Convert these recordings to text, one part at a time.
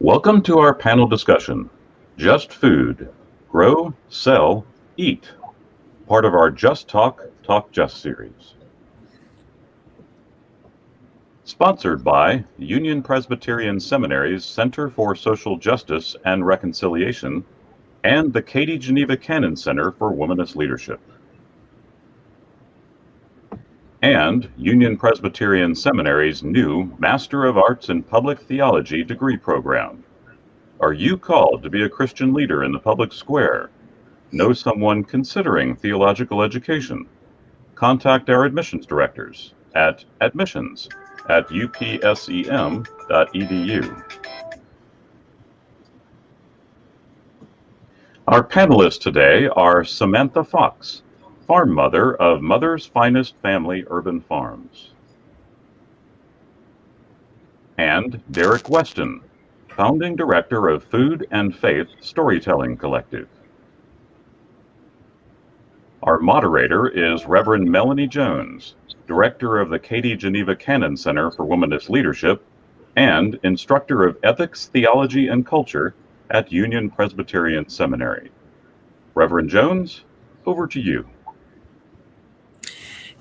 Welcome to our panel discussion, Just Food, Grow, Sell, Eat, part of our Just Talk, Talk Just series. Sponsored by Union Presbyterian Seminary's Center for Social Justice and Reconciliation and the Katie Geneva Cannon Center for Womanist Leadership. And Union Presbyterian Seminary's new Master of Arts in Public Theology degree program. Are you called to be a Christian leader in the public square? Know someone considering theological education? Contact our admissions directors at admissions@upsem.edu. Our panelists today are Samantha Foxx, farm mother of Mother's Finest Family Urban Farms, and Derrick Weston, founding director of Food and Faith Storytelling Collective. Our moderator is Reverend Melanie Jones, director of the Katie Geneva Cannon Center for Womanist Leadership and instructor of Ethics, Theology, and Culture at Union Presbyterian Seminary. Reverend Jones, over to you.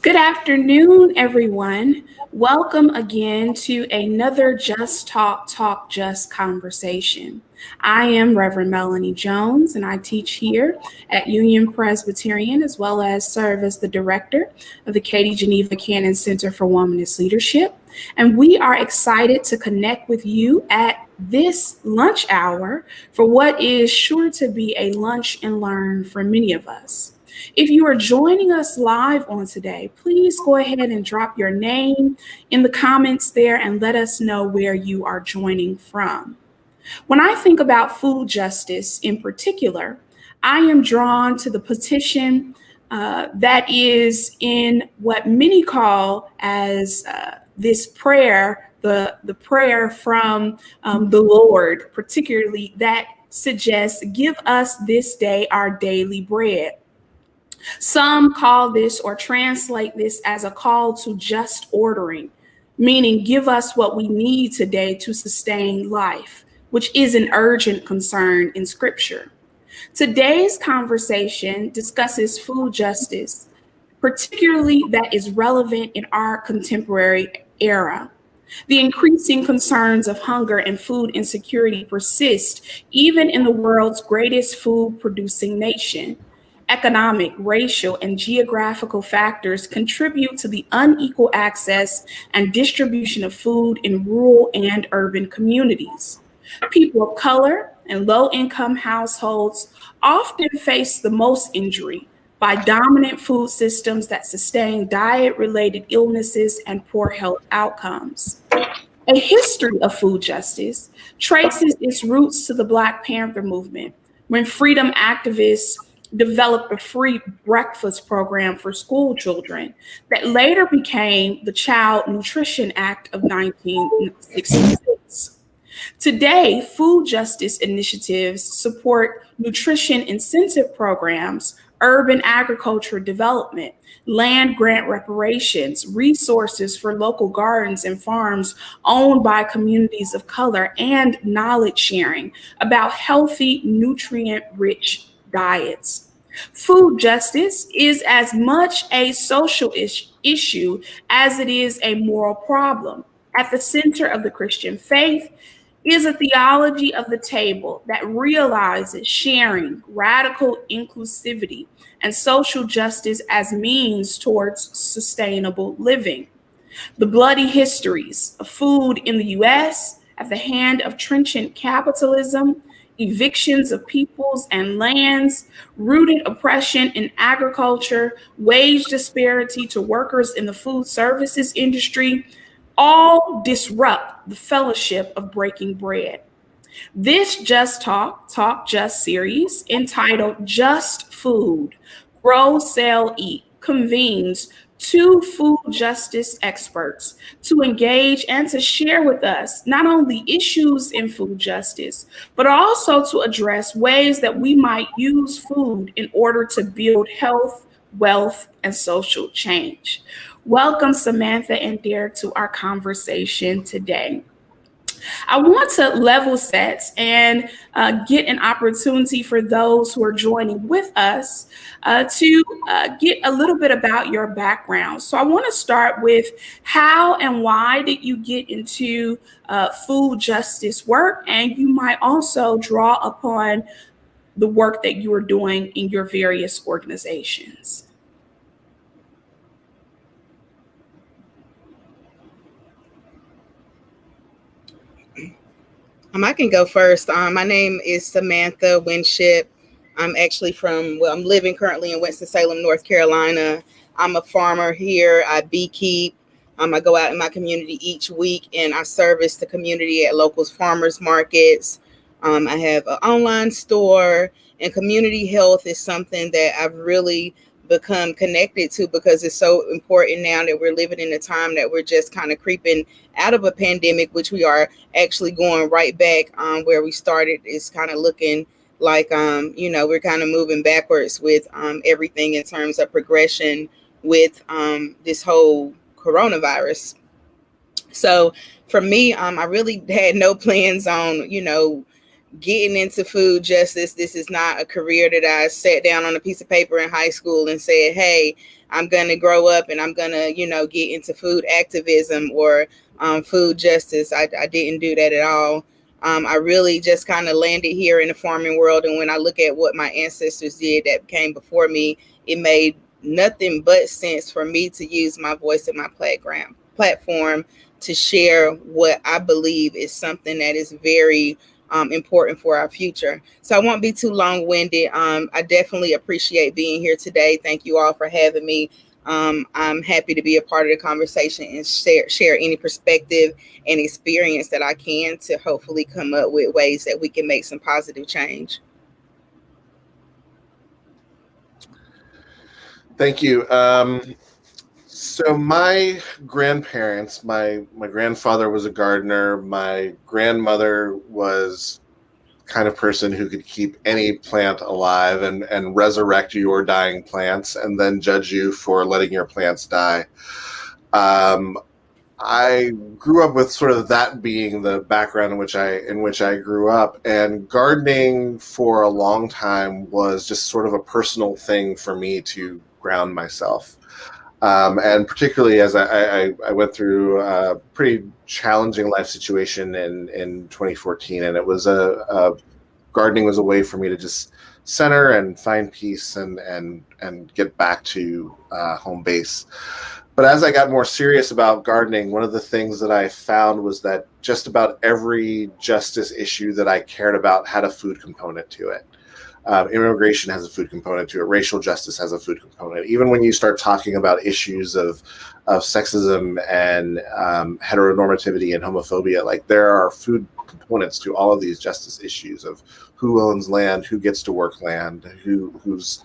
Good afternoon, everyone. Welcome again to another Just Talk, Talk Just conversation. I am Reverend Melanie Jones, and I teach here at Union Presbyterian, as well as serve as the director of the Katie Geneva Cannon Center for Womanist Leadership. And we are excited to connect with you at this lunch hour for what is sure to be a lunch and learn for many of us. If you are joining us live on today, please go ahead and drop your name in the comments there and let us know where you are joining from. When I think about food justice in particular, I am drawn to the petition that is in what many call as this prayer, the prayer from the Lord, particularly that suggests, give us this day our daily bread. Some call this or translate this as a call to just ordering, meaning give us what we need today to sustain life, which is an urgent concern in Scripture. Today's conversation discusses food justice, particularly that is relevant in our contemporary era. The increasing concerns of hunger and food insecurity persist even in the world's greatest food-producing nation. Economic, racial, and geographical factors contribute to the unequal access and distribution of food in rural and urban communities. People of color and low-income households often face the most injury by dominant food systems that sustain diet-related illnesses and poor health outcomes. A history of food justice traces its roots to the Black Panther movement, when freedom activists developed a free breakfast program for school children that later became the Child Nutrition Act of 1966. Today, food justice initiatives support nutrition incentive programs, urban agriculture development, land grant reparations, resources for local gardens and farms owned by communities of color, and knowledge sharing about healthy, nutrient-rich diets. Food justice is as much a social issue as it is a moral problem. At the center of the Christian faith is a theology of the table that realizes sharing, radical inclusivity, and social justice as means towards sustainable living. The bloody histories of food in the U.S. at the hand of trenchant capitalism, evictions of peoples and lands, rooted oppression in agriculture, wage disparity to workers in the food services industry, all disrupt the fellowship of breaking bread. This Just Talk, Talk Just series, entitled Just Food, Grow, Sell, Eat, convenes two food justice experts to engage and to share with us not only issues in food justice, but also to address ways that we might use food in order to build health, wealth, and social change. Welcome, Samantha and Derrick, to our conversation today. I want to level set and get an opportunity for those who are joining with us to get a little bit about your background. So I want to start with how and why did you get into food justice work? And you might also draw upon the work that you are doing in your various organizations. I can go first. My name is Samantha Winship. I'm living currently in Winston-Salem, North Carolina. I'm a farmer here. I beekeep. I go out in my community each week and I service the community at local farmers markets. I have an online store, and community health is something that I've really become connected to because it's so important now that we're living in a time that we're just kind of creeping out of a pandemic, which we are actually going right back where we started. Is kind of looking like we're kind of moving backwards with everything in terms of progression with this whole coronavirus. So for me, I really had no plans on getting into food justice. This is not a career that I sat down on a piece of paper in high school and said, hey, I'm going to grow up and I'm going to, get into food activism or food justice. I didn't do that at all. I really just kind of landed here in the farming world. And when I look at what my ancestors did that came before me, it made nothing but sense for me to use my voice and my platform to share what I believe is something that is very important for our future. So I won't be too long-winded. I definitely appreciate being here today. Thank you all for having me. I'm happy to be a part of the conversation and share any perspective and experience that I can to hopefully come up with ways that we can make some positive change. Thank you. So my grandparents, my grandfather was a gardener. My grandmother was the kind of person who could keep any plant alive and resurrect your dying plants and then judge you for letting your plants die. I grew up with sort of that being the background in which I grew up, and gardening for a long time was just sort of a personal thing for me to ground myself. And particularly as I went through a pretty challenging life situation in 2014, and it was gardening was a way for me to just center and find peace and get back to home base. But as I got more serious about gardening, one of the things that I found was that just about every justice issue that I cared about had a food component to it. Immigration has a food component to it. Racial justice has a food component. Even when you start talking about issues of sexism and heteronormativity and homophobia, like there are food components to all of these justice issues of who owns land, who gets to work land, whose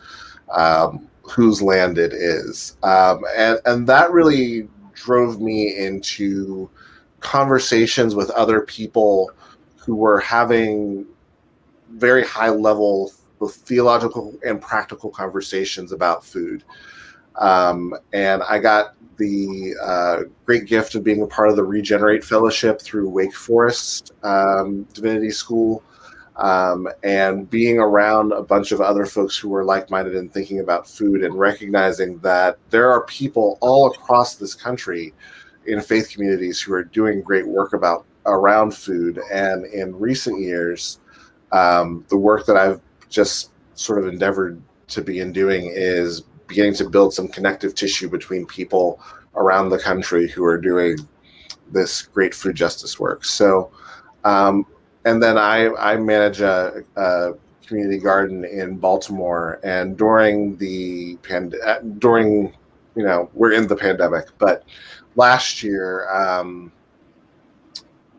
land it is. And that really drove me into conversations with other people who were having very high level both theological and practical conversations about food. And I got the great gift of being a part of the Regenerate Fellowship through Wake Forest Divinity School, and being around a bunch of other folks who were like-minded and thinking about food and recognizing that there are people all across this country in faith communities who are doing great work around food. And in recent years, the work that I've just sort of endeavored to begin doing is beginning to build some connective tissue between people around the country who are doing this great food justice work. So, and then I manage a community garden in Baltimore, and during the we're in the pandemic, but last year,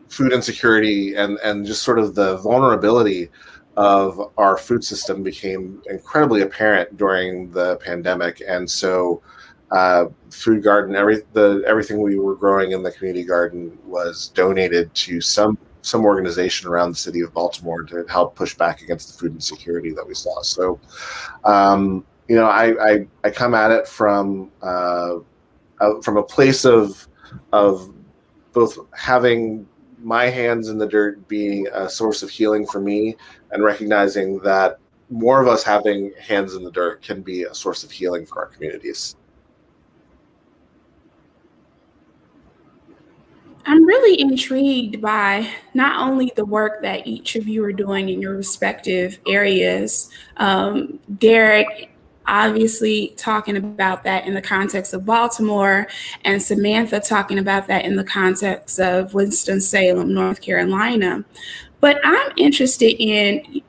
food insecurity and just sort of the vulnerability of our food system became incredibly apparent during the pandemic. And so food garden, everything we were growing in the community garden was donated to some organization around the city of Baltimore to help push back against the food insecurity that we saw. So, I come at it from a place of both having my hands in the dirt being a source of healing for me, and recognizing that more of us having hands in the dirt can be a source of healing for our communities. I'm really intrigued by not only the work that each of you are doing in your respective areas. Derrick, obviously talking about that in the context of Baltimore, and Samantha talking about that in the context of Winston-Salem, North Carolina. But I'm interested in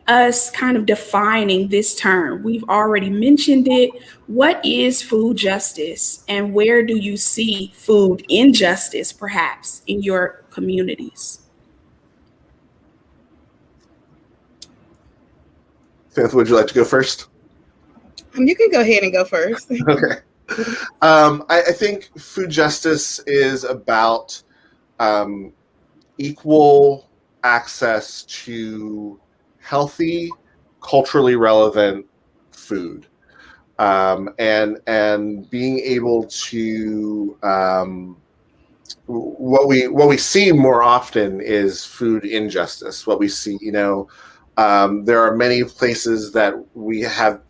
us kind of defining this term. We've already mentioned it. What is food justice, and where do you see food injustice perhaps in your communities? Samantha, would you like to go first? You can go ahead and go first. Okay. I think food justice is about equal access to healthy, culturally relevant food, and being able to what we see more often is food injustice. What we see, there are many places that we have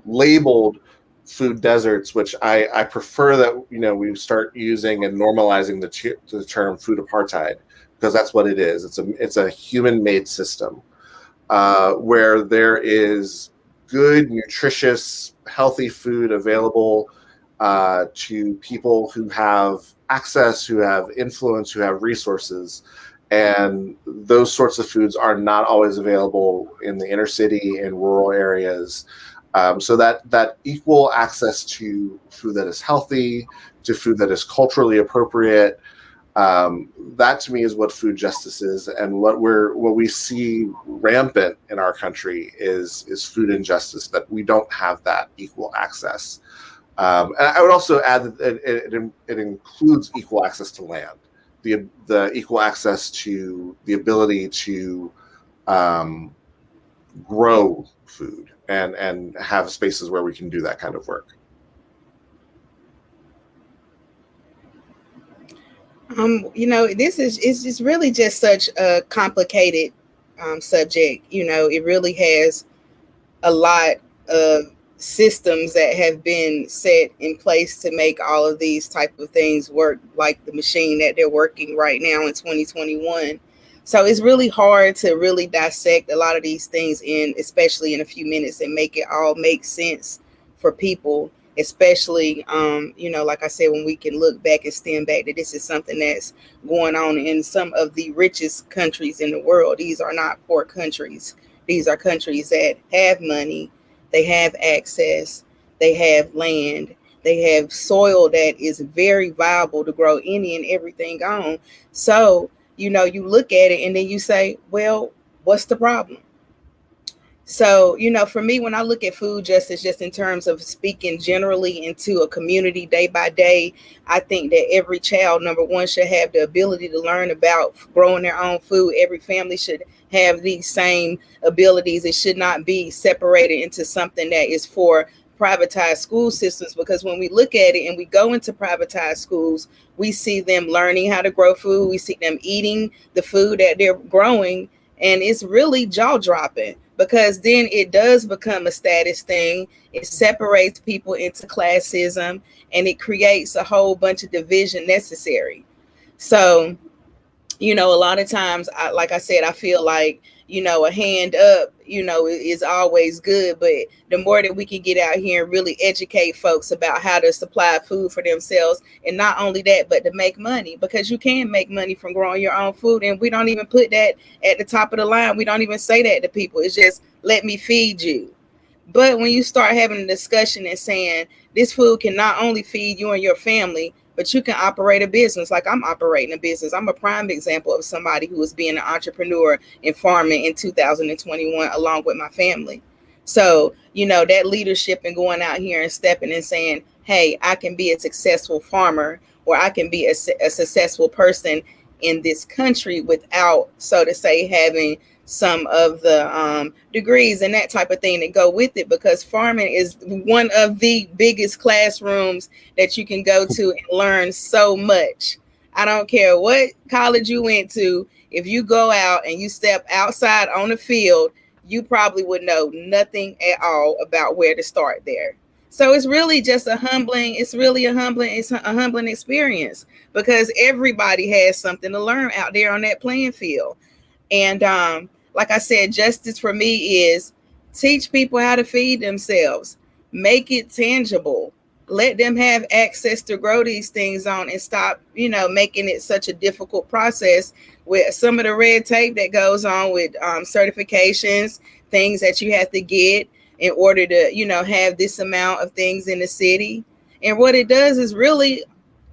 labeled food deserts, which I prefer that we start using and normalizing the term food apartheid, because that's what it is. It's a human-made system where there is good, nutritious, healthy food available to people who have access, who have influence, who have resources. And those sorts of foods are not always available in the inner city and rural areas. So that equal access to food that is healthy, to food that is culturally appropriate, that to me is what food justice is. And what we see rampant in our country is food injustice, that we don't have that equal access. And I would also add that it includes equal access to land, the equal access to the ability to grow food and have spaces where we can do that kind of work. This is just really just such a complicated subject. It really has a lot of systems that have been set in place to make all of these type of things work like the machine that they're working right now in 2021. So it's really hard to really dissect a lot of these things especially in a few minutes, and make it all make sense for people, especially, like I said, when we can look back and stand back that this is something that's going on in some of the richest countries in the world. These are not poor countries. These are countries that have money, they have access, they have land, they have soil that is very viable to grow any and everything on. So, you look at it and then you say, well, what's the problem? So, for me, when I look at food justice, just in terms of speaking generally into a community day by day, I think that every child, number one, should have the ability to learn about growing their own food. Every family should have these same abilities. It should not be separated into something that is for privatized school systems, because when we look at it and we go into privatized schools, we see them learning how to grow food. We see them eating the food that they're growing, and it's really jaw-dropping, because then it does become a status thing. It separates people into classism, and it creates a whole bunch of division necessary. So, a lot of times, like I said, I feel like, a hand up, is always good. But the more that we can get out here and really educate folks about how to supply food for themselves, and not only that, but to make money, because you can make money from growing your own food. And we don't even put that at the top of the line. We don't even say that to people. It's just, let me feed you. But when you start having a discussion and saying this food can not only feed you and your family, but you can operate a business, like I'm operating a business. I'm a prime example of somebody who was being an entrepreneur in farming in 2021, along with my family. So, that leadership and going out here and stepping and saying, hey, I can be a successful farmer, or I can be a successful person in this country without, so to say, having some of the degrees and that type of thing that go with it, because farming is one of the biggest classrooms that you can go to and learn so much. I don't care what college you went to. If you go out and you step outside on the field, you probably would know nothing at all about where to start there. So it's really just a humbling experience, because everybody has something to learn out there on that playing field. And like I said, justice for me is teach people how to feed themselves, make it tangible, let them have access to grow these things on, and stop, making it such a difficult process with some of the red tape that goes on with certifications, things that you have to get in order to, have this amount of things in the city. And what it does is really,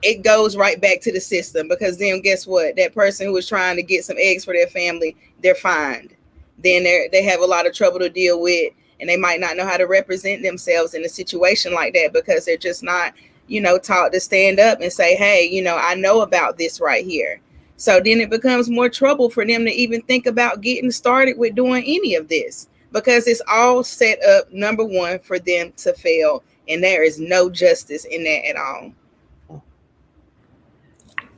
it goes right back to the system, because then guess what? That person who was trying to get some eggs for their family, they're fined. Then they have a lot of trouble to deal with, and they might not know how to represent themselves in a situation like that, because they're just not, taught to stand up and say, hey, I know about this right here. So then it becomes more trouble for them to even think about getting started with doing any of this, because it's all set up, number one, for them to fail. And there is no justice in that at all.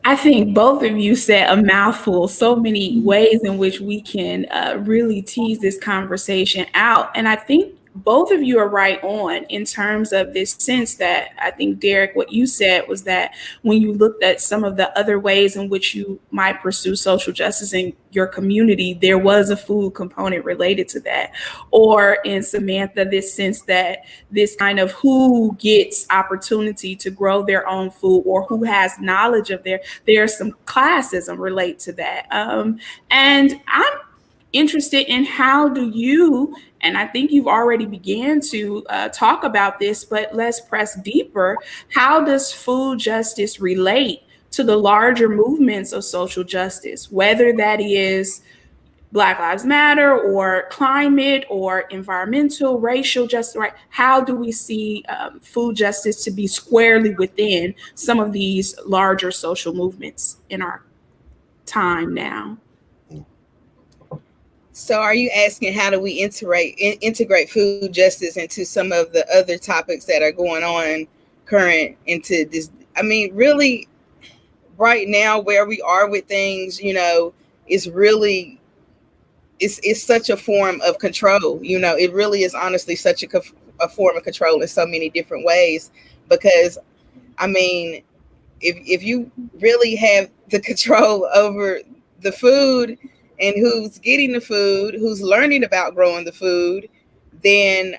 I think both of you said a mouthful, so many ways in which we can really tease this conversation out. And I think both of you are right on in terms of this sense that I think, Derrick, what you said was that when you looked at some of the other ways in which you might pursue social justice in your community, there was a food component related to that. Or in Samantha, this sense that this kind of who gets opportunity to grow their own food, or who has knowledge of there's some classism relate to that. And I'm interested in how do you, and I think you've already began to talk about this, but let's press deeper. How does food justice relate to the larger movements of social justice, whether that is Black Lives Matter or climate or environmental, racial justice, right? How do we see food justice to be squarely within some of these larger social movements in our time now? So are you asking how do we integrate food justice into some of the other topics that are going on current into this? I mean, really, right now where we are with things, is really, it's such a form of control. It really is honestly such a form of control in so many different ways, because I mean, if you really have the control over the food and who's getting the food, who's learning about growing the food, then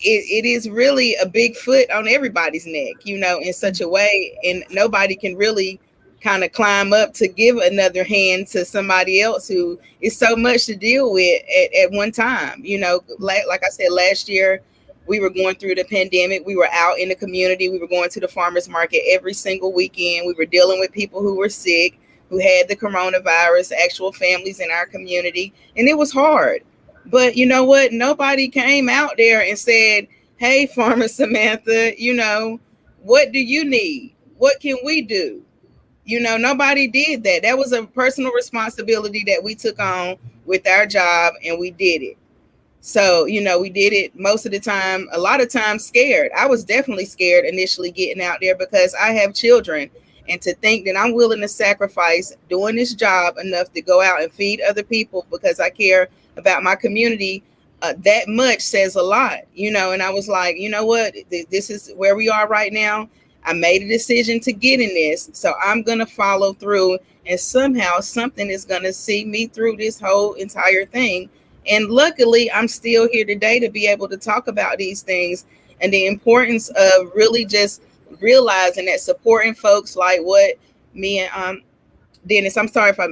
it is really a big foot on everybody's neck, in such a way. And nobody can really kind of climb up to give another hand to somebody else who is so much to deal with at one time. Like I said, last year, we were going through the pandemic. We were out in the community. We were going to the farmers market every single weekend. We were dealing with people who were sick, who had the coronavirus, actual families in our community. And it was hard. But you know what? Nobody came out there and said, hey, Farmer Samantha, what do you need? What can we do? Nobody did that. That was a personal responsibility that we took on with our job, and we did it. So, we did it most of the time, a lot of times scared. I was definitely scared initially getting out there, because I have children, and to think that I'm willing to sacrifice doing this job enough to go out and feed other people because I care about my community, that much says a lot, and I was like, you know what, this is where we are right now. I made a decision to get in this, so I'm going to follow through, and somehow something is going to see me through this whole entire thing. And luckily, I'm still here today to be able to talk about these things, and the importance of really just realizing that supporting folks like what me and Dennis, I'm sorry if I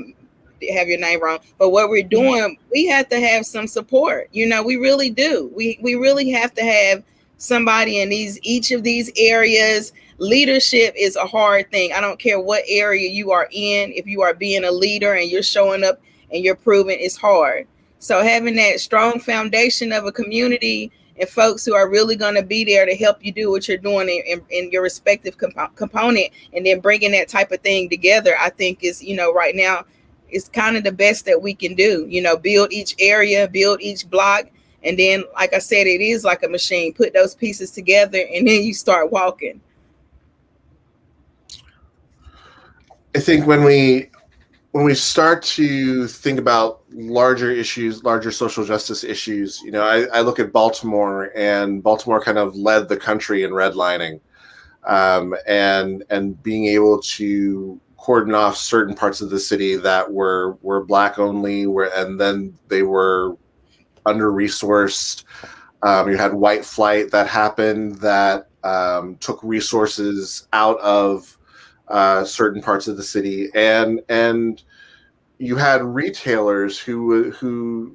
have your name wrong, but what we're doing, we have to have some support. We really do. We really have to have somebody in each of these areas. Leadership is a hard thing. I don't care what area you are in. If you are being a leader and you're showing up and you're proving, it's hard. So having that strong foundation of a community and folks who are really going to be there to help you do what you're doing in your respective component, and then bringing that type of thing together, I think is, right now, it's kind of the best that we can do. Build each area, build each block. And then, like I said, it is like a machine. Put those pieces together and then you start walking. I think when we start to think about larger issues, larger social justice issues, I look at Baltimore, and Baltimore kind of led the country in redlining, and being able to cordon off certain parts of the city that were Black only, and then they were under-resourced. You had white flight that happened that took resources out of certain parts of the city, and you had retailers who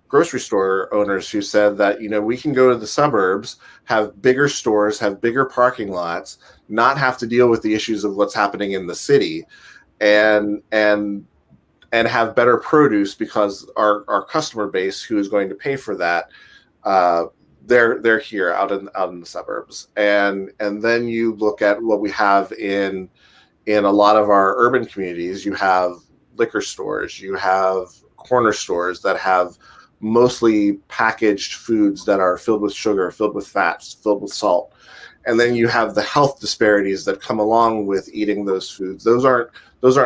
grocery store owners who said that we can go to the suburbs, have bigger stores, have bigger parking lots, not have to deal with the issues of what's happening in the city, and have better produce, because our customer base who is going to pay for that, they're here out in the suburbs. And then you look at what we have in a lot of our urban communities. You have liquor stores, you have corner stores that have mostly packaged foods that are filled with sugar, filled with fats, filled with salt. And then you have the health disparities that come along with eating those foods. Those aren't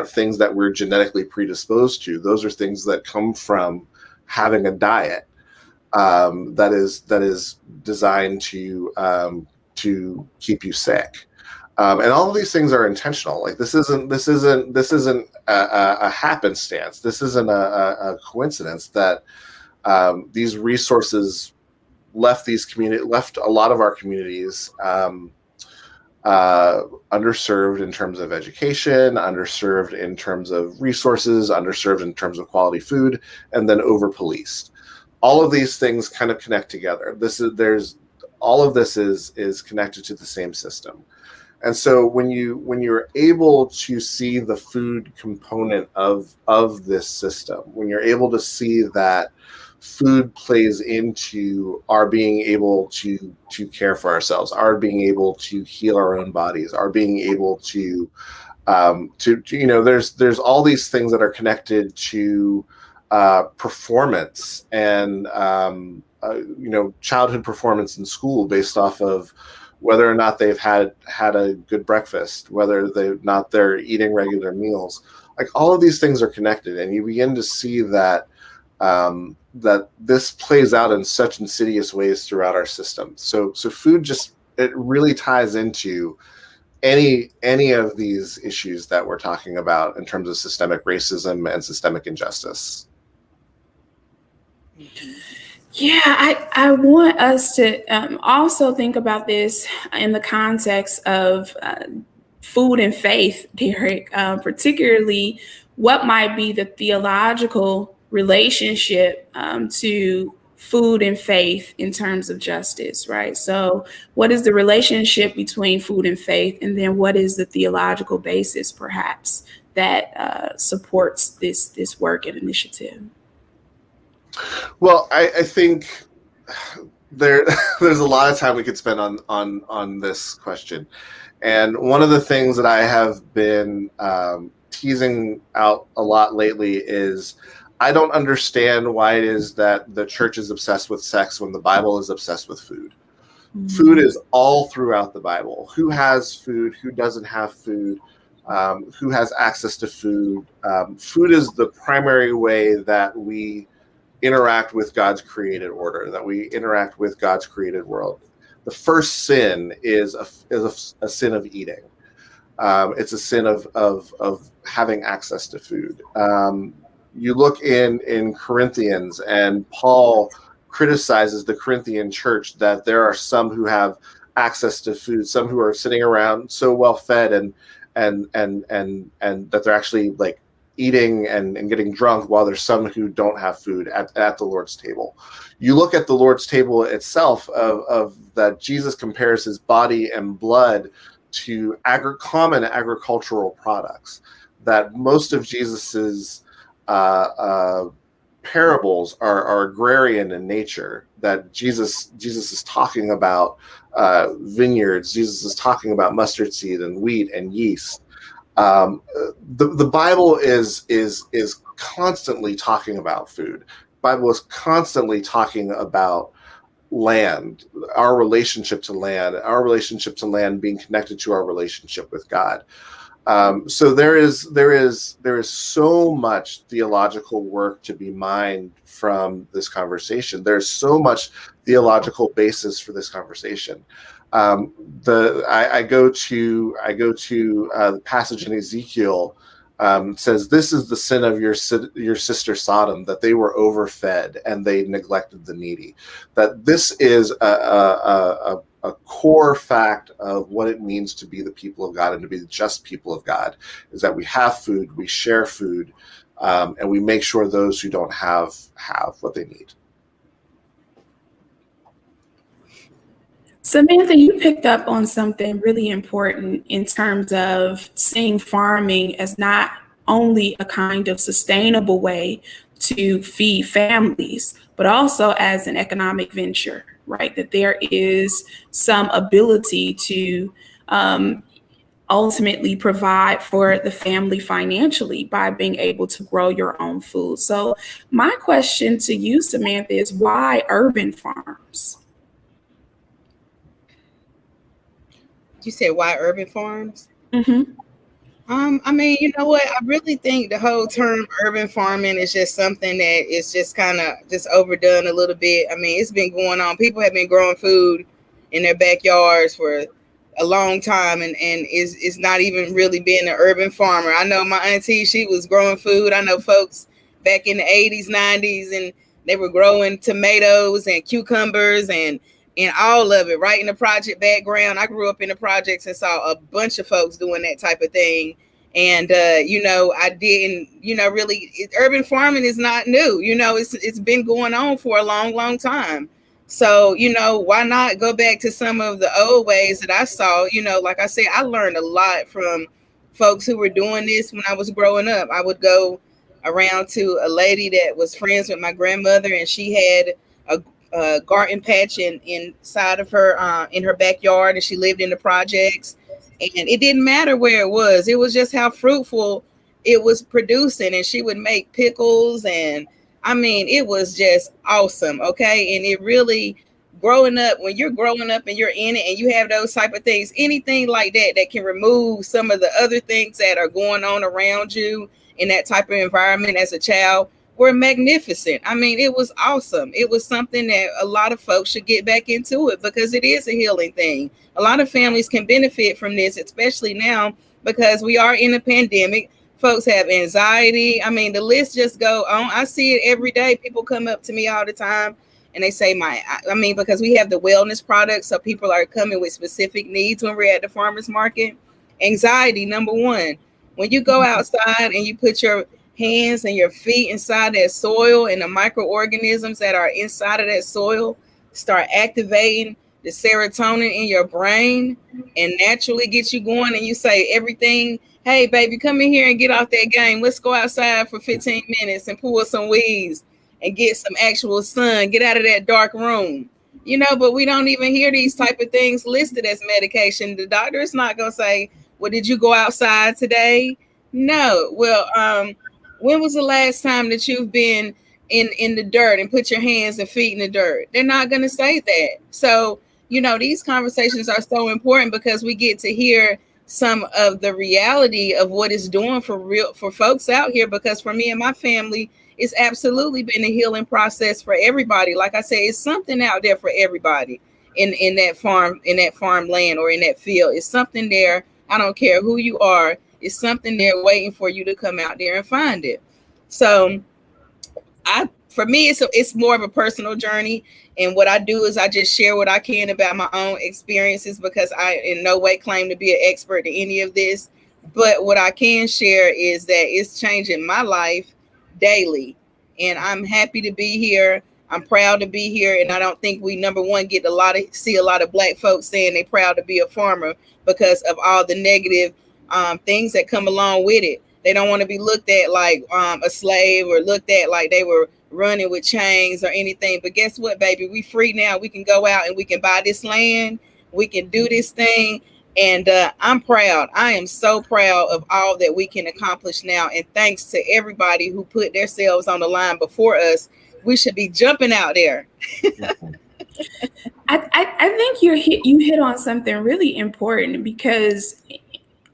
things that we're genetically predisposed to. Those are things that come from having a diet that is designed to keep you sick. And all of these things are intentional. Like this isn't a happenstance. This isn't a coincidence that these resources left a lot of our communities underserved in terms of education, underserved in terms of resources, underserved in terms of quality food, and then over-policed. All of these things kind of connect together. All of this is connected to the same system. And so when you're able to see the food component of this system, when you're able to see that food plays into our being able to care for ourselves, our being able to heal our own bodies, our being able to there's all these things that are connected to performance and childhood performance in school based off of whether or not they've had a good breakfast, whether they're eating regular meals. Like all of these things are connected, and you begin to see that that this plays out in such insidious ways throughout our system. So food it really ties into any of these issues that we're talking about in terms of systemic racism and systemic injustice. Yeah, I want us to also think about this in the context of food and faith, Derrick, particularly what might be the theological relationship to food and faith in terms of justice, right? So what is the relationship between food and faith? And then what is the theological basis, perhaps, that supports this work and initiative? Well, I think there's a lot of time we could spend on this question. And one of the things that I have been teasing out a lot lately is I don't understand why it is that the church is obsessed with sex when the Bible is obsessed with food. Mm-hmm. Food is all throughout the Bible. Who has food? Who doesn't have food? Who has access to food? Food is the primary way that we interact with God's created order, that we interact with God's created world. The first sin is a sin of eating. It's a sin of having access to food. You look in Corinthians, and Paul criticizes the Corinthian church that there are some who have access to food, some who are sitting around so well fed and that they're actually like eating and getting drunk, while there's some who don't have food at the Lord's table. You look at the Lord's table itself of that Jesus compares his body and blood to common agricultural products, that most of Jesus's parables are agrarian in nature, that Jesus is talking about vineyards, Jesus is talking about mustard seed and wheat and yeast. The Bible is constantly talking about food. The Bible is constantly talking about land, our relationship to land being connected to our relationship with God. So there is so much theological work to be mined from this conversation. There's so much theological basis for this conversation. I go to the passage in Ezekiel. Says, this is the sin of your sister Sodom, that they were overfed and they neglected the needy. That this is a core fact of what it means to be the people of God and to be the just people of God, is that we have food, we share food, and we make sure those who don't have what they need. Samantha, you picked up on something really important in terms of seeing farming as not only a kind of sustainable way to feed families, but also as an economic venture, right? That there is some ability to ultimately provide for the family financially by being able to grow your own food. So my question to you, Samantha, is why urban farms? You said why urban farms? Mm-hmm. I mean, you know what? I really think the whole term urban farming is just something that is just kind of just overdone a little bit. I mean, it's been going on. People have been growing food in their backyards for a long time, and is not even really being an urban farmer. I know my auntie, she was growing food. I know folks back in the 80s, 90s, and they were growing tomatoes and cucumbers and all of it right in the project background. I grew up in the projects and saw a bunch of folks doing that type of thing. And, I didn't, really, urban farming is not new. It's been going on for a long, long time. So, why not go back to some of the old ways that I saw? Like I said, I learned a lot from folks who were doing this when I was growing up. I would go around to a lady that was friends with my grandmother, and she had a garden patch inside of her in her backyard, and she lived in the projects, and it didn't matter where it was just how fruitful it was producing. And she would make pickles, and I mean, it was just awesome. Okay. And it really, growing up, when you're growing up and you're in it and you have those type of things, anything like that can remove some of the other things that are going on around you in that type of environment as a child, were magnificent. I mean, it was awesome. It was something that a lot of folks should get back into it, because it is a healing thing. A lot of families can benefit from this, especially now because we are in a pandemic. Folks have anxiety. I mean, the list just go on. I see it every day. People come up to me all the time and they say, because we have the wellness products, so people are coming with specific needs when we're at the farmer's market. Anxiety, number one. When you go outside and you put your hands and your feet inside that soil, and the microorganisms that are inside of that soil start activating the serotonin in your brain and naturally get you going, and you say everything, hey baby, come in here and get off that game, let's go outside for 15 minutes and pull some weeds and get some actual sun, get out of that dark room. But we don't even hear these type of things listed as medication. The doctor is not going to say, well, did you go outside today? No. Well, when was the last time that you've been in the dirt and put your hands and feet in the dirt? They're not going to say that. So, these conversations are so important because we get to hear some of the reality of what it's doing for folks out here. Because for me and my family, it's absolutely been a healing process for everybody. Like I said, it's something out there for everybody in that farmland or in that field. It's something there. I don't care who you are. It's something there waiting for you to come out there and find it. So for me, it's more of a personal journey. And what I do is I just share what I can about my own experiences, because I in no way claim to be an expert in any of this. But what I can share is that it's changing my life daily. And I'm happy to be here. I'm proud to be here. And I don't think we, number one, see a lot of Black folks saying they're proud to be a farmer because of all the negative things that come along with it. They don't want to be looked at like a slave, or looked at like they were running with chains or anything. But guess what, baby? We free now. We can go out and we can buy this land. We can do this thing. And I'm proud. I am so proud of all that we can accomplish now. And thanks to everybody who put themselves on the line before us. We should be jumping out there. I think you hit on something really important, because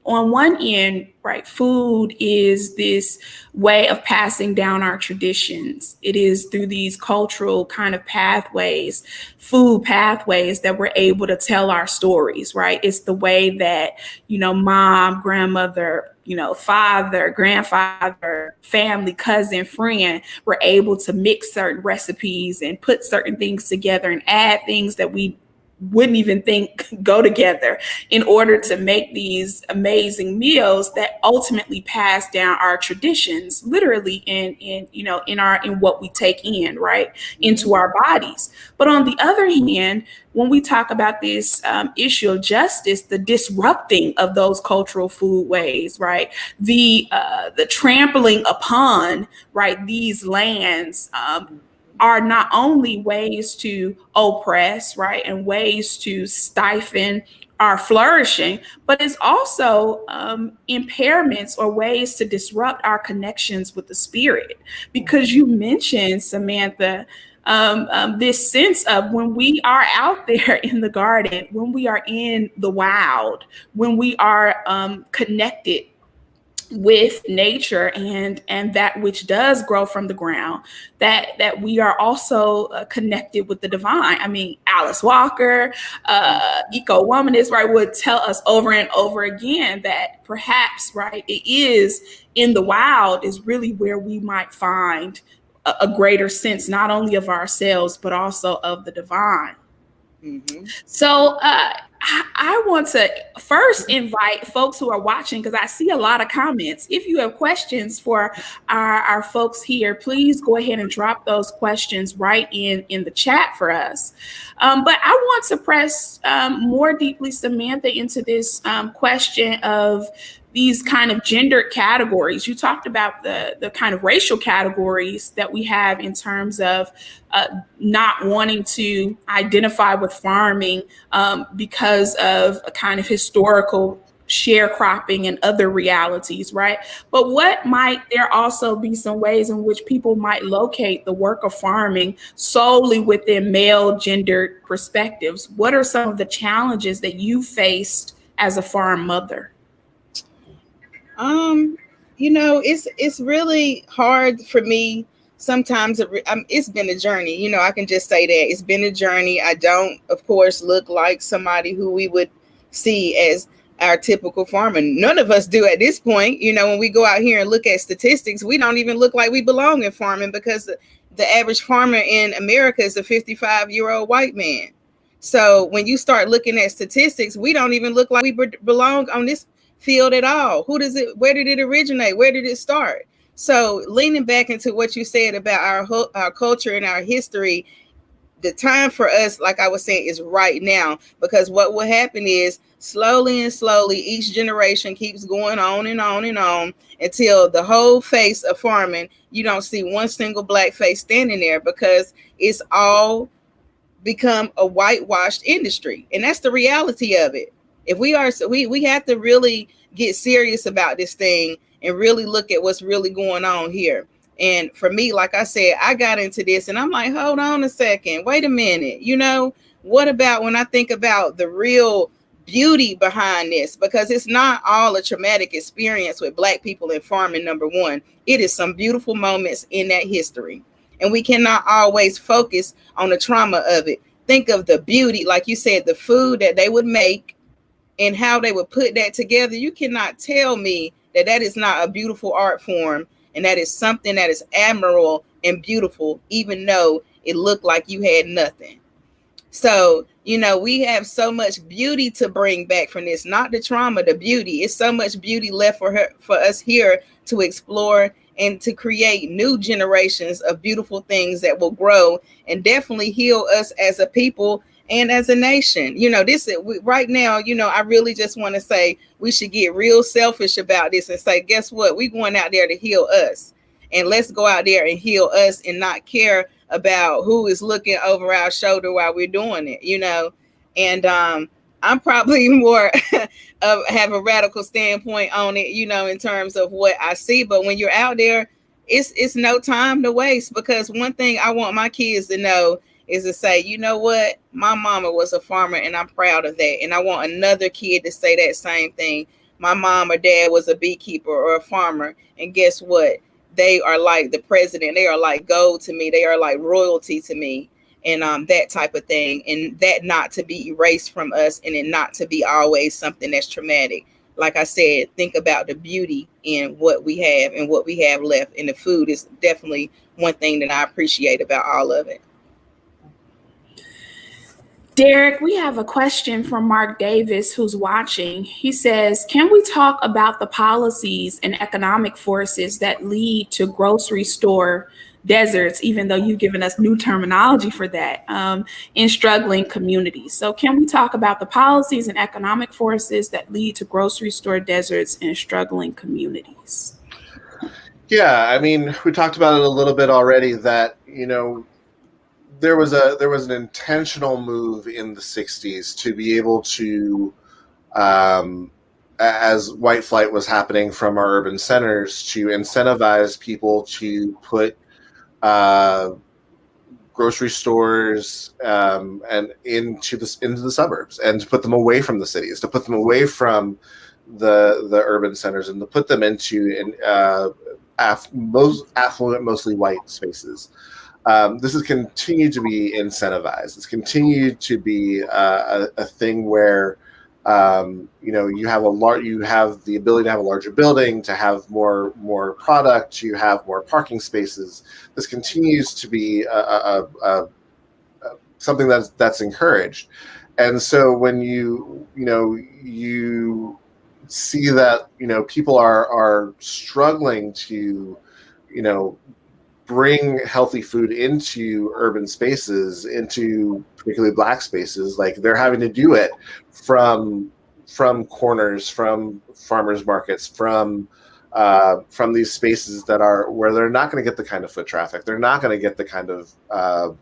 on one end, right, food is this way of passing down our traditions. It is through these cultural kind of pathways, food pathways, that we're able to tell our stories, right? It's the way that, mom, grandmother, father, grandfather, family, cousin, friend, were able to mix certain recipes and put certain things together and add things that we wouldn't even think go together in order to make these amazing meals that ultimately pass down our traditions, literally in what we take in, right, into our bodies. But on the other hand, when we talk about this issue of justice, the disrupting of those cultural foodways, right, the trampling upon, right, these lands, are not only ways to oppress, right, and ways to stifle our flourishing, but it's also impairments or ways to disrupt our connections with the spirit. Because you mentioned, Samantha, this sense of when we are out there in the garden, when we are in the wild, when we are connected with nature and that which does grow from the ground, that we are also connected with the divine. I mean, Alice Walker, Womanist, right, would tell us over and over again that perhaps, right, it is in the wild is really where we might find a greater sense, not only of ourselves, but also of the divine. Mm-hmm. So I want to first invite folks who are watching, because I see a lot of comments. If you have questions for our folks here, please go ahead and drop those questions right in the chat for us. But I want to press more deeply, Samantha, into this question of these kind of gendered categories. You talked about the kind of racial categories that we have in terms of not wanting to identify with farming because of a kind of historical sharecropping and other realities, right? But what might there also be some ways in which people might locate the work of farming solely within male gendered perspectives? What are some of the challenges that you faced as a farm mother? It's really hard for me sometimes. It's been a journey. I can just say that it's been a journey. I don't, of course, look like somebody who we would see as our typical farmer. None of us do at this point. When we go out here and look at statistics, we don't even look like we belong in farming, because the average farmer in America is a 55-year-old white man. So when you start looking at statistics, we don't even look like we belong on this field at all. Where did it originate? Where did it start? So leaning back into what you said about our culture and our history, the time for us, like I was saying, is right now, because what will happen is slowly each generation keeps going on and on and on until the whole face of farming, you don't see one single black face standing there, because it's all become a whitewashed industry. And that's the reality of it. If we have to really get serious about this thing and really look at what's really going on here. And for me, like I said, I got into this and I'm like, hold on a second, wait a minute. What about when I think about the real beauty behind this? Because it's not all a traumatic experience with Black people in farming, number one. It is some beautiful moments in that history. And we cannot always focus on the trauma of it. Think of the beauty, like you said, the food that they would make and how they would put that together. You cannot tell me that is not a beautiful art form, and that is something that is admirable and beautiful, even though it looked like you had nothing. So, we have so much beauty to bring back from this, not the trauma, the beauty. It's so much beauty left for us here to explore and to create new generations of beautiful things that will grow and definitely heal us as a people and as a nation. Right now, I really just want to say we should get real selfish about this and say, guess what? We're going out there to heal us, and let's go out there and heal us and not care about who is looking over our shoulder while we're doing it, and I'm probably more have a radical standpoint on it, in terms of what I see. But when you're out there, it's no time to waste, because one thing I want my kids to know is to say, you know what, my mama was a farmer and I'm proud of that. And I want another kid to say that same thing. my mom or dad was a beekeeper or a farmer, and guess what? They are like the president. They are like gold to me. They are like royalty to me, and that type of thing. And that not to be erased from us, and it not to be always something that's traumatic. Like I said, think about the beauty in what we have and what we have left. And the food is definitely one thing that I appreciate about all of it. Derrick, we have a question from Mark Davis who's watching. He says, can we talk about the policies and economic forces that lead to grocery store deserts, even though you've given us new terminology for that, in struggling communities? So can we talk about the policies and economic forces that lead to grocery store deserts in struggling communities? Yeah, I mean, we talked about it a little bit already that, there was an intentional move in the 60s to be able to, as white flight was happening from our urban centers, to incentivize people to put grocery stores and into the suburbs, and to put them away from the cities, to put them away from the urban centers, and to put them into most affluent, mostly white spaces. This has continued to be incentivized. It's continued to be a thing where you have the ability to have a larger building, to have more product, you have more parking spaces. This continues to be something that's encouraged. And so when you see that people are struggling to bring healthy food into urban spaces, into particularly Black spaces, like they're having to do it from corners, from farmers markets, from these spaces that are where they're not going to get the kind of foot traffic, they're not going to get the kind of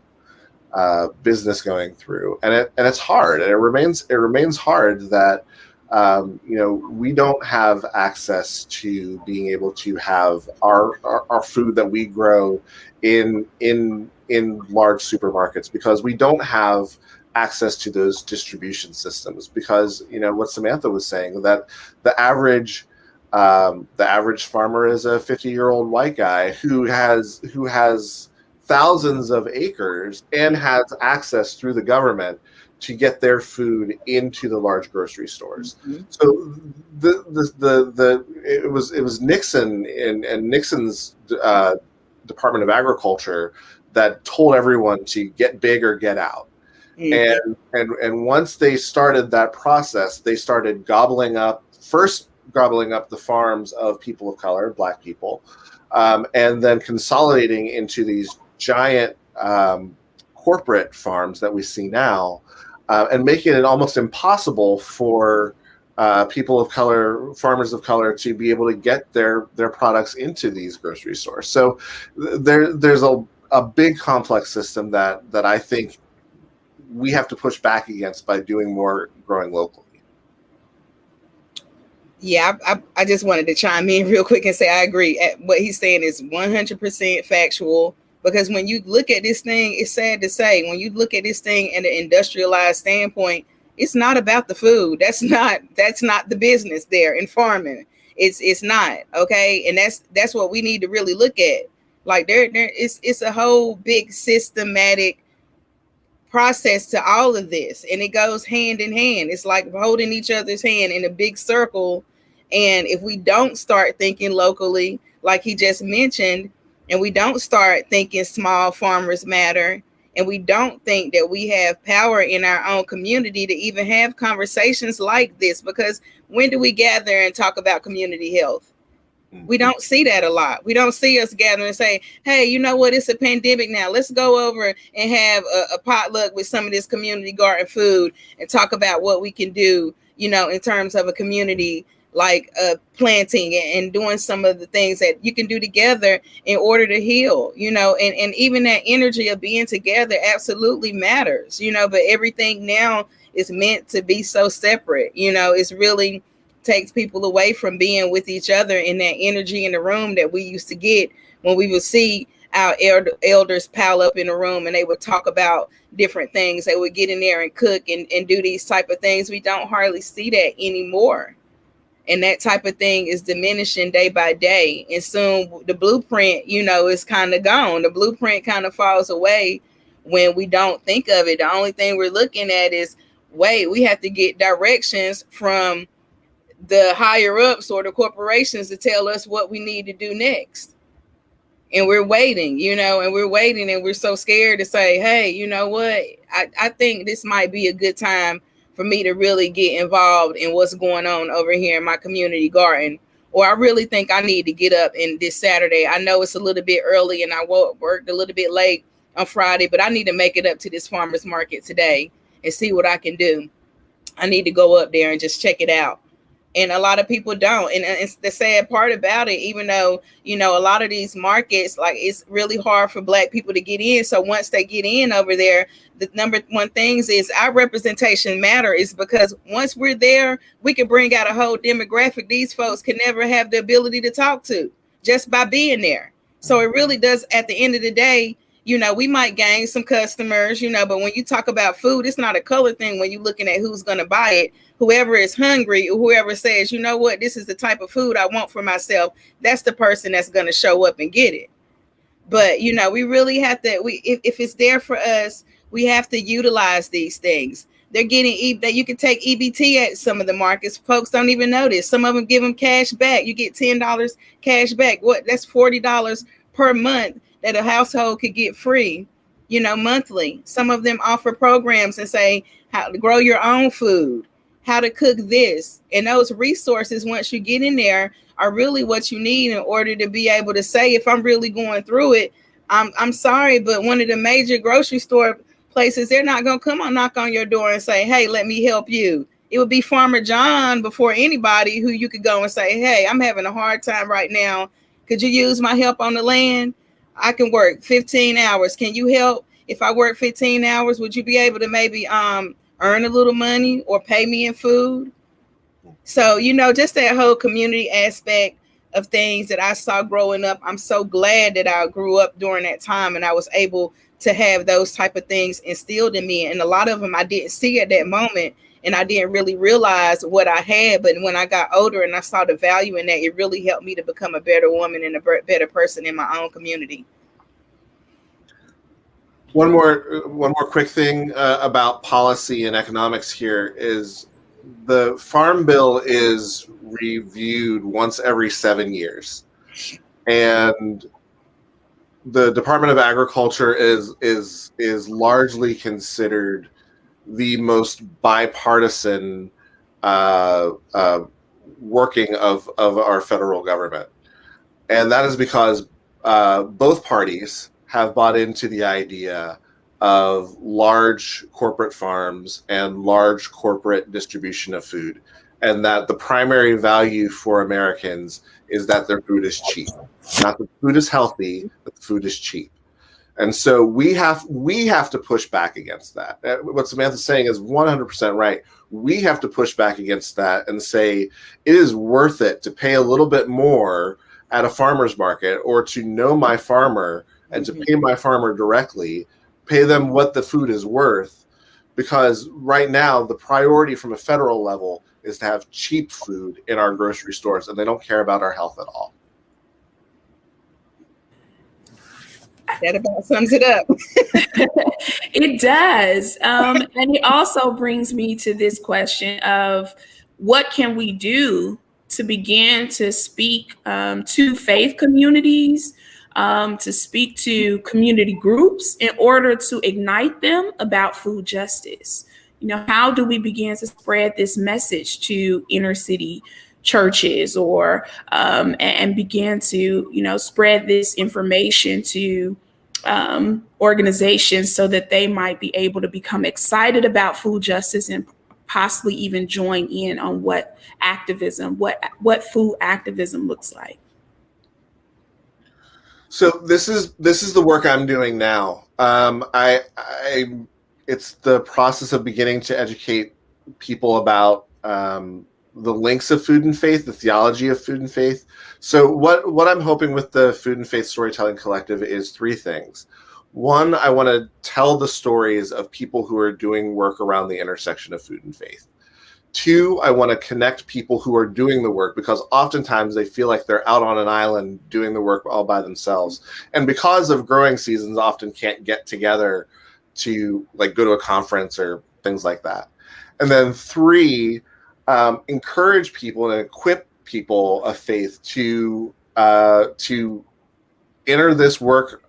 business going through, and it's hard, and it remains hard that we don't have access to being able to have our food that we grow in large supermarkets, because we don't have access to those distribution systems. Because what Samantha was saying, that the average farmer is a 50-year-old white guy who has thousands of acres and has access through the government to get their food into the large grocery stores. Mm-hmm. So it was Nixon and Nixon's Department of Agriculture that told everyone to get big or get out. Mm-hmm. And once they started that process, they started gobbling up the farms of people of color, Black people, and then consolidating into these giant corporate farms that we see now. And making it almost impossible for people of color, farmers of color, to be able to get their products into these grocery stores. So there's a big complex system that I think we have to push back against by doing more growing locally. Yeah, I just wanted to chime in real quick and say I agree. What he's saying is 100% factual. Because when you look at this thing, it's sad to say, when you look at this thing in an industrialized standpoint, it's not about the food. That's not the business there in farming. It's not, okay? And that's what we need to really look at. Like it's a whole big systematic process to all of this, and it goes hand in hand. It's like holding each other's hand in a big circle. And if we don't start thinking locally, like he just mentioned, and we don't start thinking small farmers matter, and we don't think that we have power in our own community to even have conversations like this, because when do we gather and talk about community health? We don't see that a lot. We don't see us gather and say, hey, you know what? It's a pandemic now. Let's go over and have a potluck with some of this community garden food and talk about what we can do, in terms of a community, like planting and doing some of the things that you can do together in order to heal, and even that energy of being together absolutely matters, but everything now is meant to be so separate. It's really takes people away from being with each other in that energy in the room that we used to get when we would see our elders pile up in a room and they would talk about different things. They would get in there and cook and do these type of things. We don't hardly see that anymore. And that type of thing is diminishing day by day. And soon the blueprint, is kind of gone. The blueprint kind of falls away when we don't think of it. The only thing we're looking at is, wait, we have to get directions from the higher ups or the corporations to tell us what we need to do next. And we're waiting, and we're so scared to say, hey, you know what? I think this might be a good time for me to really get involved in what's going on over here in my community garden. Or I really think I need to get up in this Saturday. I know it's a little bit early and I worked a little bit late on Friday, but I need to make it up to this farmer's market today and see what I can do. I need to go up there and just check it out. And a lot of people don't. And it's the sad part about it, even though, a lot of these markets, like, it's really hard for Black people to get in. So once they get in over there, the number one things is our representation matter, is because once we're there, we can bring out a whole demographic these folks can never have the ability to talk to just by being there. So it really does, at the end of the day, we might gain some customers, but when you talk about food, it's not a color thing when you're looking at who's going to buy it. Whoever is hungry, or whoever says, you know what, this is the type of food I want for myself, that's the person that's going to show up and get it. But, we really have to, if it's there for us, we have to utilize these things. They're getting that you can take EBT at some of the markets. Folks don't even notice. Some of them give them cash back. You get $10 cash back. That's $40 per month that a household could get free, monthly. Some of them offer programs and say how to grow your own food, how to cook this. And those resources, once you get in there, are really what you need in order to be able to say, if I'm really going through it, I'm sorry, but one of the major grocery store places, they're not going to come knock on your door and say, hey, let me help you. It would be Farmer John before anybody who you could go and say, hey, I'm having a hard time right now. Could you use my help on the land? I can work 15 hours. Can you help? If I work 15 hours, would you be able to maybe earn a little money or pay me in food? So, just that whole community aspect of things that I saw growing up. I'm so glad that I grew up during that time and I was able to have those type of things instilled in me. And a lot of them I didn't see at that moment, and I didn't really realize what I had. But when I got older and I saw the value in that, it really helped me to become a better woman and a better person in my own community. One more quick thing about policy and economics here is the Farm Bill is reviewed once every 7 years, and the Department of Agriculture is largely considered the most bipartisan working of our federal government, and that is because both parties have bought into the idea of large corporate farms and large corporate distribution of food, and that the primary value for Americans is that their food is cheap. Not that food is healthy, but the food is cheap. And so we have to push back against that. What Samantha's saying is 100% right. We have to push back against that and say it is worth it to pay a little bit more at a farmer's market, or to know my farmer and to pay my farmer directly, pay them what the food is worth, because right now the priority from a federal level is to have cheap food in our grocery stores, and they don't care about our health at all. That about sums it up. It does. And it also brings me to this question of what can we do to begin to speak to faith communities, to speak to community groups in order to ignite them about food justice. How do we begin to spread this message to inner city churches, or and begin to spread this information to organizations so that they might be able to become excited about food justice and possibly even join in on what food activism looks like. So this is the work I'm doing now. It's the process of beginning to educate people about the links of food and faith, the theology of food and faith. So what I'm hoping with the Food and Faith Storytelling Collective is three things. One, I want to tell the stories of people who are doing work around the intersection of food and faith. 2, I want to connect people who are doing the work, because oftentimes they feel like they're out on an island doing the work all by themselves. And because of growing seasons, often can't get together to like go to a conference or things like that. And then 3, encourage people and equip people of faith to enter this work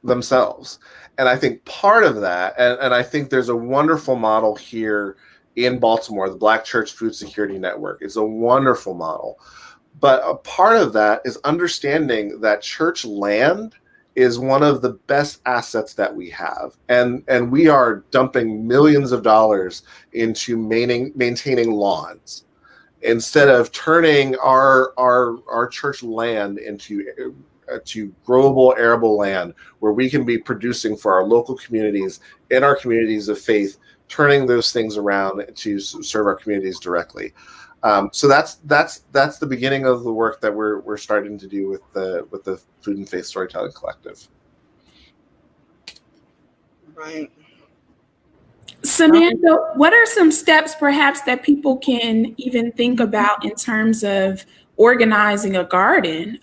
themselves. And I think part of that, and I think there's a wonderful model here in Baltimore, the Black Church Food Security Network. It's a wonderful model. But a part of that is understanding that church land is one of the best assets that we have. And we are dumping millions of dollars into maintaining lawns instead of turning our church land into growable, arable land where we can be producing for our local communities, in our communities of faith, turning those things around to serve our communities directly. So that's the beginning of the work that we're starting to do with the Food and Faith Storytelling Collective. Right. Samantha, what are some steps perhaps that people can even think about in terms of organizing a garden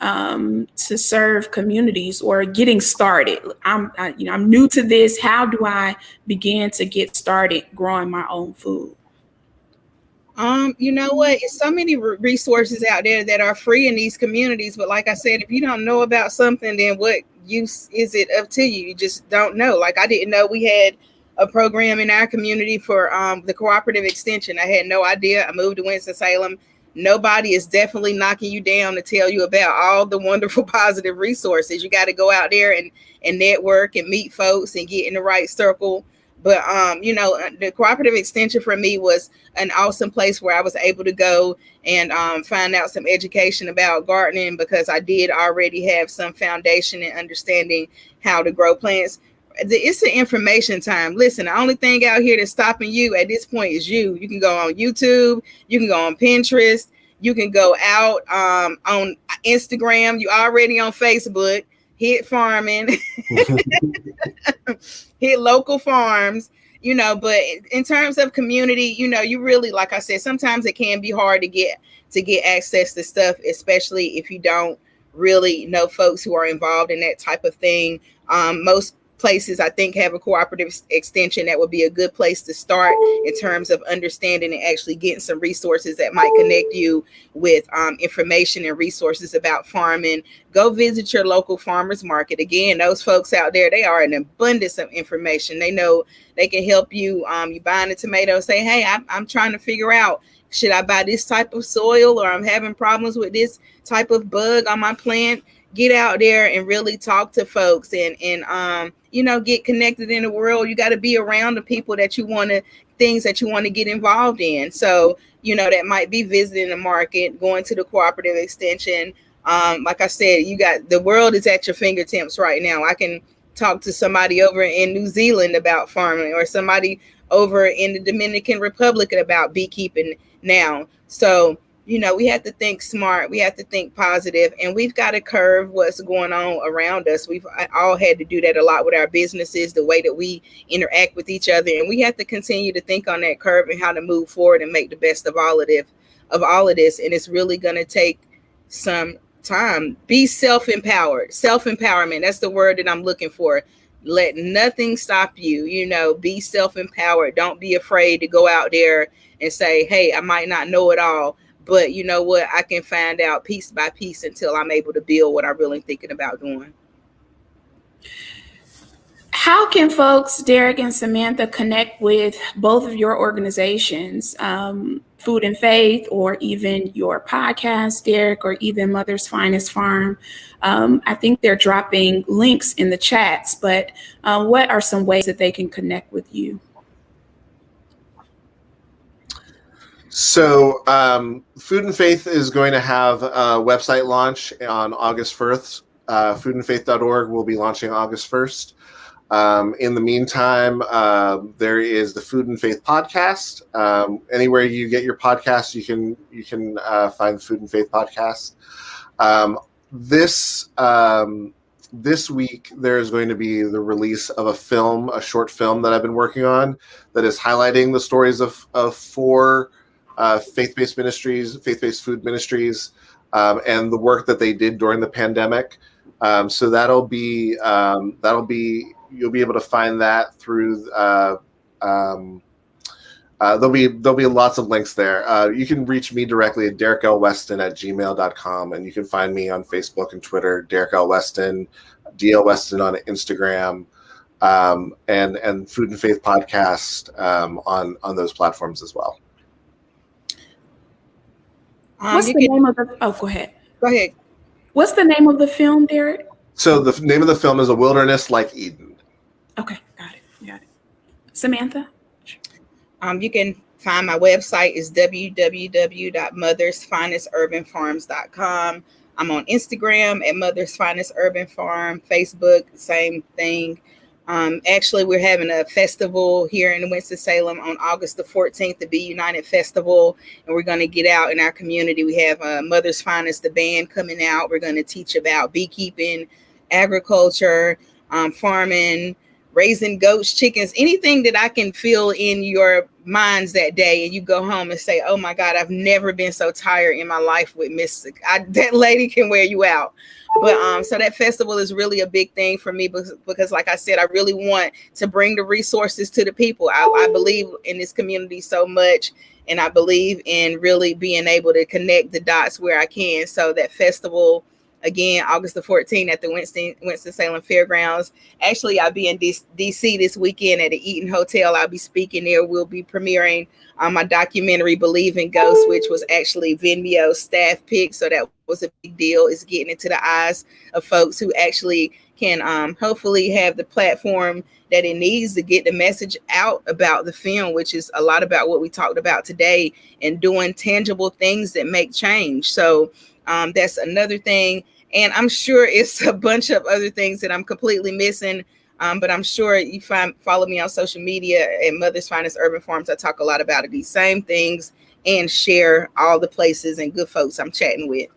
to serve communities or getting started? I'm new to this. How do I begin to get started growing my own food? You know what? It's so many resources out there that are free in these communities. But like I said, if you don't know about something, then what use is it up to you? You just don't know. Like I didn't know we had a program in our community for the cooperative extension. I had no idea. I moved to Winston-Salem. Nobody is definitely knocking you down to tell you about all the wonderful positive resources. You got to go out there and network and meet folks and get in the right circle. But, the cooperative extension for me was an awesome place where I was able to go and find out some education about gardening, because I did already have some foundation in understanding how to grow plants. It's an information time. Listen, the only thing out here that's stopping you at this point is you. You can go on YouTube. You can go on Pinterest. You can go out on Instagram. You already on Facebook. Hit farming. Hit local farms. But in terms of community, you really, like I said, sometimes it can be hard to get access to stuff, especially if you don't really know folks who are involved in that type of thing. Most places I think have a cooperative extension. That would be a good place to start in terms of understanding and actually getting some resources that might connect you with information and resources about farming. Go visit your local farmers market. Again, those folks out there, they are an abundance of information. They know they can help you. You buying a tomato, say, hey, I'm trying to figure out, should I buy this type of soil, or I'm having problems with this type of bug on my plant? Get out there and really talk to folks and get connected in the world. You got to be around the people that you want to, things that you want to get involved in. So, that might be visiting the market, going to the cooperative extension. Like I said, the world is at your fingertips right now. I can talk to somebody over in New Zealand about farming, or somebody over in the Dominican Republic about beekeeping now. So, we have to think smart. We have to think positive, and we've got to curve what's going on around us. We've all had to do that a lot with our businesses, the way that we interact with each other, and we have to continue to think on that curve and how to move forward and make the best of all of this. And it's really going to take some time. Be self-empowered. Self-empowerment. That's the word that I'm looking for. Let nothing stop you. Be self-empowered. Don't be afraid to go out there and say, hey, I might not know it all, but you know what? I can find out piece by piece until I'm able to build what I'm really thinking about doing. How can folks, Derrick and Samantha, connect with both of your organizations, Food and Faith, or even your podcast, Derrick, or even Mother's Finest Farm? I think they're dropping links in the chats, but what are some ways that they can connect with you? So Food and Faith is going to have a website launch on August 1st. Foodandfaith.org will be launching August 1st. In the meantime, there is the Food and Faith podcast. Anywhere you get your podcast, you can find the Food and Faith podcast. This week, there is going to be the release of a short film that I've been working on that is highlighting the stories of four faith-based ministries, faith-based food ministries, and the work that they did during the pandemic. So that'll be you'll be able to find that through. There'll be lots of links there. You can reach me directly at derrickweston@gmail.com, and you can find me on Facebook and Twitter, Derrick L. Weston, DL Weston on Instagram, and Food and Faith Podcast on those platforms as well. What's the name of the? Oh, go ahead. Go ahead. What's the name of the film, Derrick? So the name of the film is A Wilderness Like Eden. Okay, got it. Samantha? You can find my website is www.mothersfinesturbanfarms.com. I'm on Instagram at Mother's Finest Urban Farm, Facebook, same thing. Actually, we're having a festival here in Winston-Salem on August the 14th, the Be United Festival, and we're going to get out in our community. We have Mother's Finest, the band, coming out. We're going to teach about beekeeping, agriculture, farming, raising goats, chickens, anything that I can feel in your minds that day, and you go home and say, oh my God, I've never been so tired in my life with Miss. That lady can wear you out. But so that festival is really a big thing for me because like I said, I really want to bring the resources to the people. I believe in this community so much, and I believe in really being able to connect the dots where I can. So that festival, again, August the 14th at the Winston-Salem Fairgrounds. Actually, I'll be in DC this weekend at the Eaton Hotel. I'll be speaking there. We'll be premiering my documentary, Believe in Ghosts, which was actually Vimeo staff pick. So that was a big deal. It's getting into the eyes of folks who actually can hopefully have the platform that it needs to get the message out about the film, which is a lot about what we talked about today, and doing tangible things that make change. So that's another thing. And I'm sure it's a bunch of other things that I'm completely missing. But I'm sure you follow me on social media at Mother's Finest Urban Farms. I talk a lot about these same things and share all the places and good folks I'm chatting with.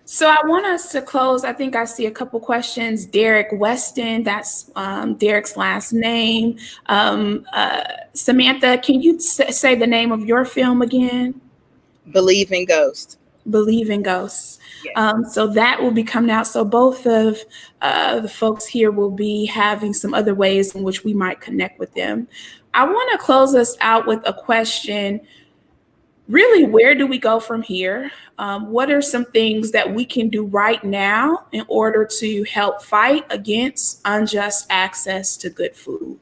So I want us to close. I think I see a couple questions. Derrick Weston, that's Derrick's last name. Samantha, can you say the name of your film again? Believe in Ghosts. Believe in Ghosts. Yes. So that will be coming out. So both of the folks here will be having some other ways in which we might connect with them. I want to close us out with a question. Really, where do we go from here? What are some things that we can do right now in order to help fight against unjust access to good food?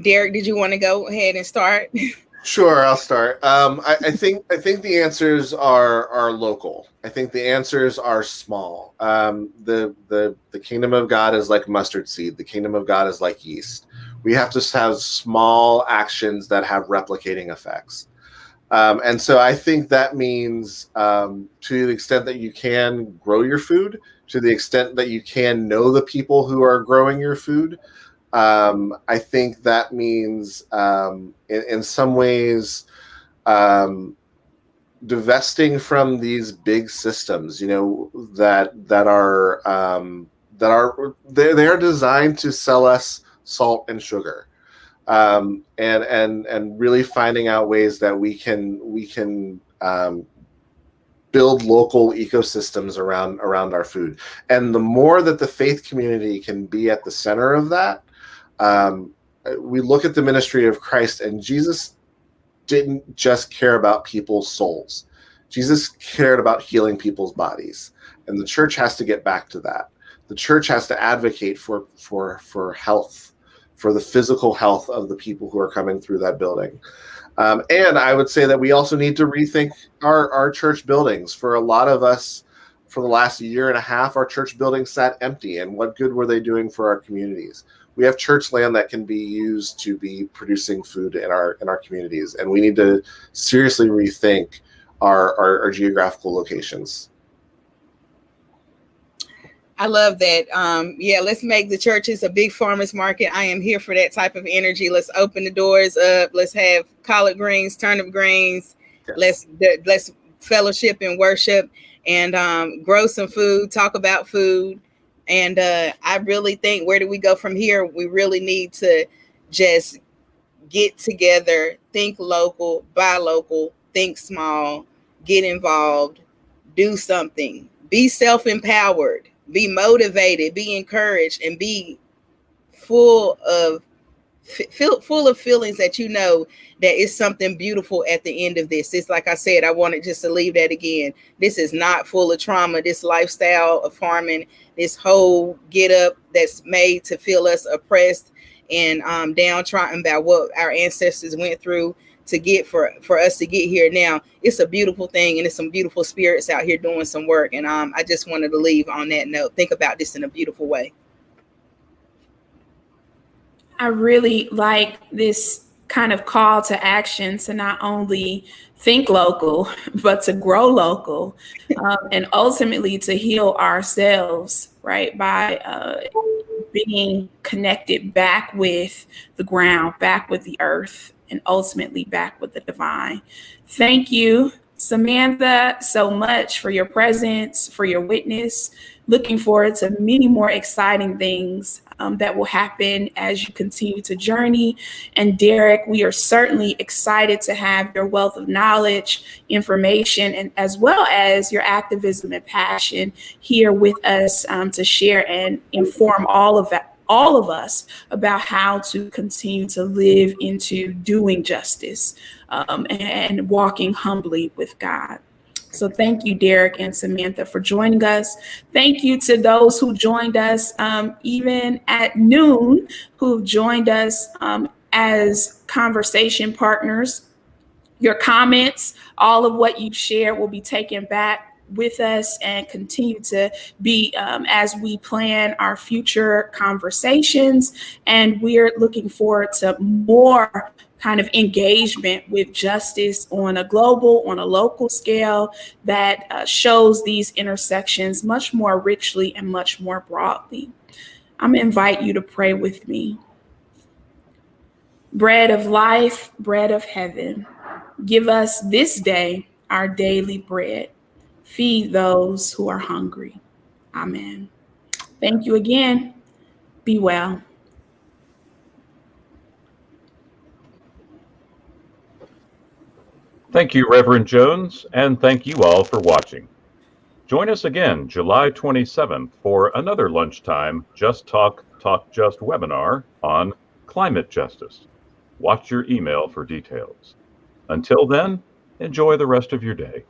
Derrick, did you want to go ahead and start? Sure, I'll start. I think the answers are local. I think the answers are small. The kingdom of God is like mustard seed. The kingdom of God is like yeast. We have to have small actions that have replicating effects. And so I think that means to the extent that you can grow your food, to the extent that you can know the people who are growing your food, I think that means in some ways divesting from these big systems, that are designed to sell us salt and sugar, and really finding out ways that we can build local ecosystems around our food. And the more that the faith community can be at the center of that, we look at the ministry of Christ, and Jesus didn't just care about people's souls. Jesus cared about healing people's bodies, and the church has to get back to that. The church has to advocate for health, for the physical health of the people who are coming through that building. And I would say that we also need to rethink our church buildings. For a lot of us, for the last year and a half, our church buildings sat empty, and what good were they doing for our communities? We have church land that can be used to be producing food in our communities, and we need to seriously rethink our geographical locations. I love that. Let's make the churches a big farmers market. I am here for that type of energy. Let's open the doors up. Let's have collard greens, turnip greens. Yes. Let's fellowship and worship and grow some food, talk about food, And I really think, where do we go from here? We really need to just get together, think local, buy local, think small, get involved, do something, be self-empowered, be motivated, be encouraged, and be full of feelings that you know that is something beautiful at the end of this. It's like I said, I wanted just to leave that again. This is not full of trauma. This lifestyle of farming, this whole get up that's made to feel us oppressed and downtrodden by what our ancestors went through to get for us to get here now. It's a beautiful thing, and it's some beautiful spirits out here doing some work. And I just wanted to leave on that note. Think about this in a beautiful way. I really like this kind of call to action to not only think local, but to grow local, and ultimately to heal ourselves, right? By being connected back with the ground, back with the earth, and ultimately back with the divine. Thank you, Samantha, so much for your presence, for your witness. Looking forward to many more exciting things that will happen as you continue to journey. And Derrick, we are certainly excited to have your wealth of knowledge, information, and as well as your activism and passion here with us to share and inform all of us about how to continue to live into doing justice and walking humbly with God. So thank you, Derrick and Samantha, for joining us. Thank you to those who joined us even at noon, who've joined us as conversation partners. Your comments, all of what you've shared will be taken back with us and continue to be as we plan our future conversations. And we're looking forward to more kind of engagement with justice on a global, on a local scale that shows these intersections much more richly and much more broadly. I'm going to invite you to pray with me. Bread of life, bread of heaven, give us this day our daily bread. Feed those who are hungry. Amen. Thank you again. Be well. Thank you, Reverend Jones, and thank you all for watching. Join us again July 27th for another lunchtime Just Talk, Talk Just webinar on climate justice. Watch your email for details. Until then, enjoy the rest of your day.